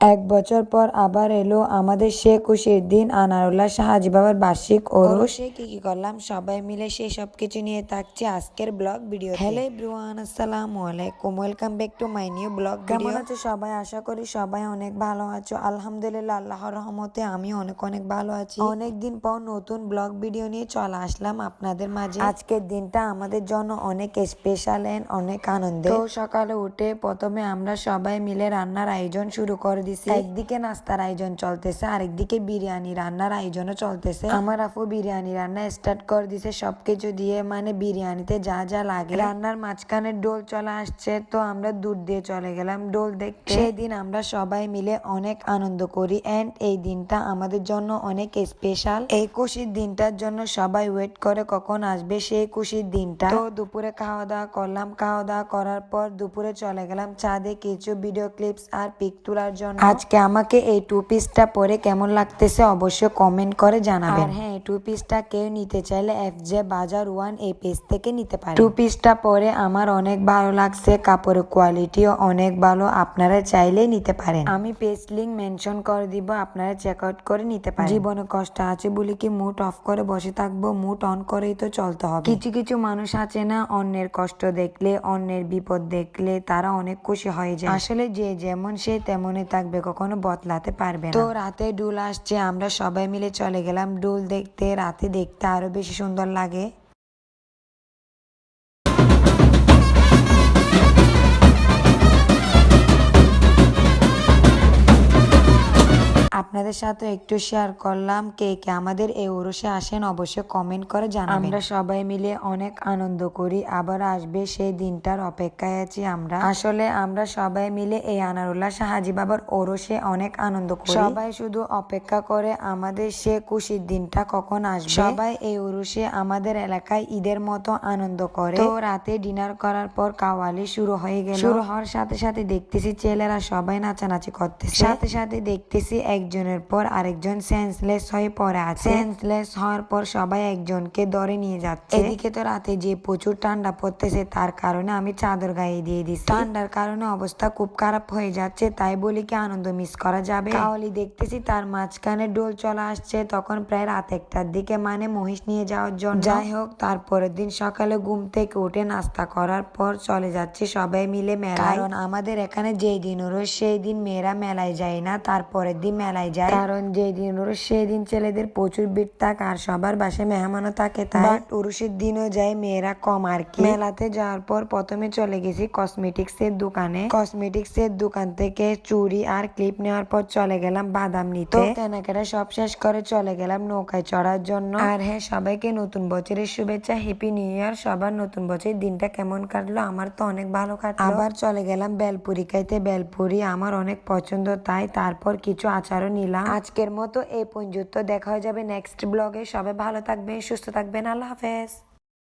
এক বছর পর আবার এলো আমাদের সে খুশির দিন, আনারুল্লাহ শাহ হাজী বাবার বার্ষিক ওরসে কি করলাম সবাই মিলে সেই সব কিছু নিয়ে থাকছে আজকের ব্লগ ভিডিও। হ্যালো এভরিওয়ান, আসসালামু আলাইকুম, welcome back to my new blog video. কেমন আছো সবাই? আশা করি সবাই অনেক ভালো আছো। আলহামদুলিল্লাহ, আল্লাহর রহমতে আমি অনেক অনেক ভালো আছি। অনেকদিন পর নতুন ব্লগ ভিডিও নিয়ে চলে আসলাম আপনাদের মাঝে। আজকের দিনটা আমাদের জন্য অনেক স্পেশাল এন্ড অনেক আনন্দের। তো সকালে উঠে প্রথমে আমরা সবাই মিলে রান্নার আয়োজন শুরু করে দিছি। একদিকে নাস্তার আয়োজন চলতেছে, আরেকদিকে বিরিয়ানি রান্নার আয়োজনও চলতেছে। আমার আপু বিরিয়ানি রান্না স্টার্ট করে দিছে সবকিছু দিয়ে, মানে বিরিয়ানিতে যা যা লাগে। রান্নার মাঝখানে ডোল চলে আসছে, তো আমরা দূর দিয়ে চলে গেলাম ডোল দেখতে। সেই দিন আমরা সবাই মিলে অনেক আনন্দ করি এন্ড এই দিনটা আমাদের জন্য অনেক স্পেশাল। এই খুশির দিনটার জন্য সবাই ওয়েট করে কখন আসবে সেই খুশির দিনটা। তো দুপুরে খাওয়া দাওয়া করলাম, খাওয়া দাওয়া করার পর দুপুরে চলে গেলাম ছাদে কিছু ভিডিও ক্লিপস আর পিক তোলার জন্য। আজকে আমাকে এই টু পিসটা পরে কেমন লাগতেছে অবশ্যই কমেন্ট করে জানাবেন। আর হ্যাঁ, এই টু পিসটা কেউ নিতে চাইলে এফজে বাজার 1 এই পেজ থেকে নিতে পারেন। টু পিসটা পরে আমার অনেক ভালো লাগছে, কাপড়ের কোয়ালিটিও অনেক ভালো, আপনারা চাইলে নিতে পারেন। আমি পেজ লিংক মেনশন করে দিব, আপনারা চেক আউট করে নিতে পারেন। জীবনে কষ্ট আছে বলে কি মুড অফ করে বসে থাকবো? মুড অন করেই তো চলতে হবে। কিছু কিছু মানুষ আছে না, অন্যের কষ্ট দেখলে, অন্যের বিপদ দেখলে তারা অনেক খুশি হয়ে যায়। আসলে যে যেমন সে তেমনই থাকবে, কখনো বদলাতে পারবে না। তো রাতে ডুল আসছে, আমরা সবাই মিলে চলে গেলাম ডুল দেখতে। রাতে দেখতে আরো বেশি সুন্দর লাগে। আপনাদের সাথে একটু শেয়ার করলাম, কে কে আমাদের এই ওরসে আসেন অবশ্যই কমেন্ট করে জানাবেন। আমরা সবাই মিলে অনেক আনন্দ করি, আবার আসবে সেই দিনটার অপেক্ষায় আছি আমরা। আসলে আমরা সবাই মিলে এই আনারুল্লাহ শাহ হাজী বাবার ওরসে অনেক আনন্দ করি। সবাই শুধু অপেক্ষা করে আমাদের সে খুশির দিনটা কখন আসবে। সবাই এই ওরসে আমাদের এলাকায় ঈদের মতো আনন্দ করে। তো রাতে ডিনার করার পর কাওয়ালি শুরু হয়ে গেল। শুরু হওয়ার সাথে সাথে দেখতেছি ছেলেরা সবাই নাচানাচি করতেছে, সাথে সাথে দেখতেছি একজনের পর আরেকজন সেন্সলেস হয়ে পড়ে আছে। সেন্সলেস হওয়ার পর সবাই একজনকে ধরে নিয়ে যাচ্ছে। এদিকে তো রাতে যে প্রচুর ঠান্ডা পড়তেছে, তার কারণে আমি চাদর গায়ে দিয়ে দিচ্ছি। ঠান্ডার কারণে অবস্থা খুব খারাপ হয়ে যাচ্ছে, তাই বলি কি আনন্দ মিস করা যাবে? কাওয়ালি দেখতেছি, তার মাঝখানে ডোল চলে আসছে। তখন প্রায় রাত 1টার দিকে, মানে মহিষ নিয়ে যাওয়ার জন্য। যাই হোক, তারপরের দিন সকালে ঘুম থেকে উঠে নাস্তা করার পর চলে যাচ্ছি সবাই মিলে মেলায়। কারণ আমাদের এখানে যেই দিন ওরস সেই দিন মেয়েরা মেলায় যায় না, তারপরের দিন মেলায় যায়। কারণ যেই দিন ওরস সেই দিন ছেলেদের প্রচুর ভিড় থাকে আর সবার বাসায় মেহমানও থাকে, তাই ওরসের দিনও যায় মেয়েরা কম আর কি। মেলাতে যাওয়ার পর প্রথমে চলে গেছি কসমেটিক্স এর দোকানে। কসমেটিক্স এর দোকান থেকে চুড়ি আর ক্লিপ নেওয়ার পর চলে গেলাম বাদাম নিতে। কেনাকাটা সব শেষ করে চলে গেলাম নৌকায় চড়ার জন্য। আর হ্যাঁ, সবাইকে নতুন বছরের শুভেচ্ছা, হ্যাপি নিউ ইয়ার। সবার নতুন বছরের দিনটা কেমন কাটলো? আমার তো অনেক ভালো কাটলো। আবার চলে গেলাম বেলপুরি খাইতে। বেলপুরি আমার অনেক পছন্দ, তাই তারপর কিছু আচারও নিলাম। আজকের মতো এই পর্যন্ত, দেখা হয়ে যাবে নেক্সট ব্লগে। সবাই ভালো থাকবেন, সুস্থ থাকবেন, আল্লাহ হাফেজ।